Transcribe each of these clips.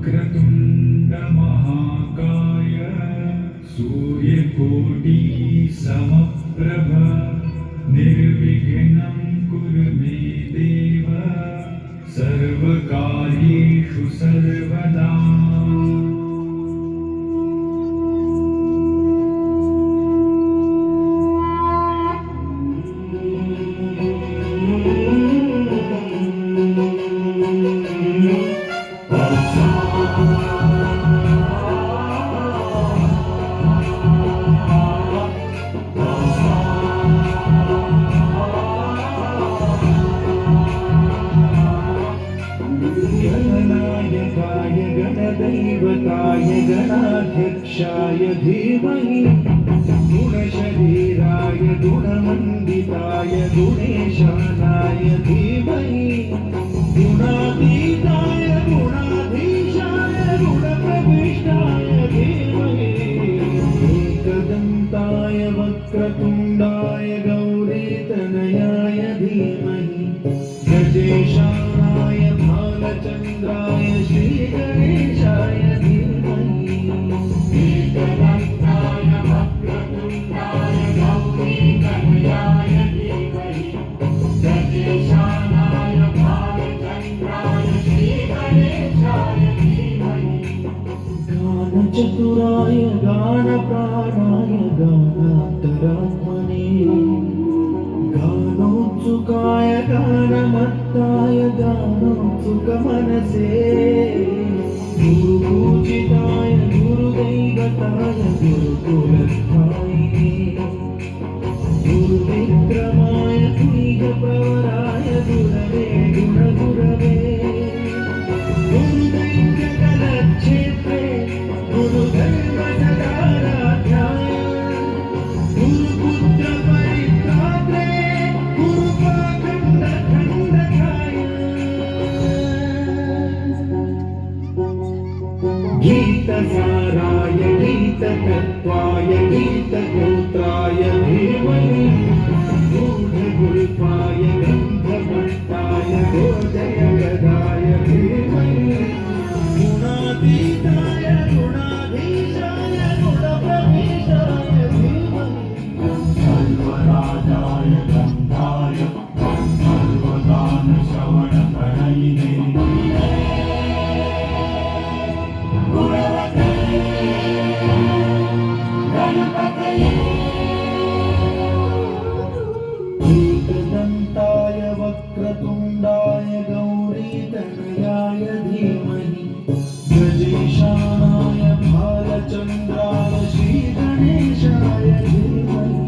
वक्रतुण्ड महाकाय सूर्यकोटि समप्रभ निर्विघ्नं कुरु मे देव सर्वकार्येषु सर्वदा। गणनायकाय गणदैवताय गणाध्यक्षाय धीमहि गुणशरीराय गुणमण्डिताय गुणेशानाय धीमहि गुणातीताय गुणाधीशाय गुणप्रविष्टाय धीमहि एकदन्ताय वक्रतुण्डाय गौरीतनयाय धीमहि गजेशानाय भालचन्द्राय श्रीगणेशाय धीमहि एकदन्ताय वक्रतुण्डाय गौरीतनयाय धीमहि गजेशानाय भालचन्द्राय श्रीगणेशाय धीमहि गानचतुराय गानप्राणाय गानान्तरात्मने गानोत्सुकाय गानमत्ताय गानोत्सुकमनसे गुरुपूजिताय गुरुदैवताय गुरुकुलस्थायिने गुरुविक्रमाय गुह्यप्रवराय गुरवे गुणगुरवे गुरुदैत्यकलक्षेत्रे गुरुधर्मसदाराध्याय गुरुपुत्रपरित्रात्रे गुरुपाखण्डखण्डकाय गीतसाराय गीततत्त्वाय गीतगोत्राय धीमहि गूढगुल्फाय गन्धभट्टाय गोजयगदाय धीमहि गुणातीताय गुणाधीशाय गुणप्रविष्टाय धीमहि सर्वराजाय गन्धाय सर्वदानश्रवणप्रणयिने गुणवते गणपतये एकदन्ताय वक्रतुण्डाय गौरीतनयाय धीमहि गजेशानाय भालचन्द्राय श्रीगणेशाय धीमहि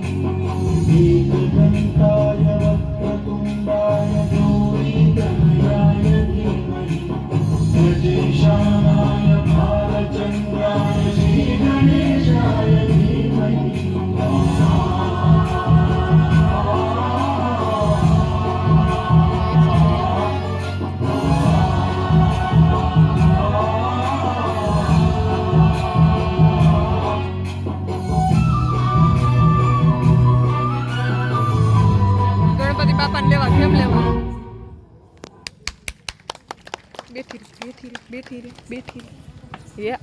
एकदन्ताय वक्रतुण्डाय गौरीतनयाय धीमहि गजेशानाय भालचन्द्राय श्रीगणेशाय धीमहि ગણપતિ બાપાને લેવા કેમ લેવા બેઠી રે બેઠી રે બેઠી રે બેઠી રે યા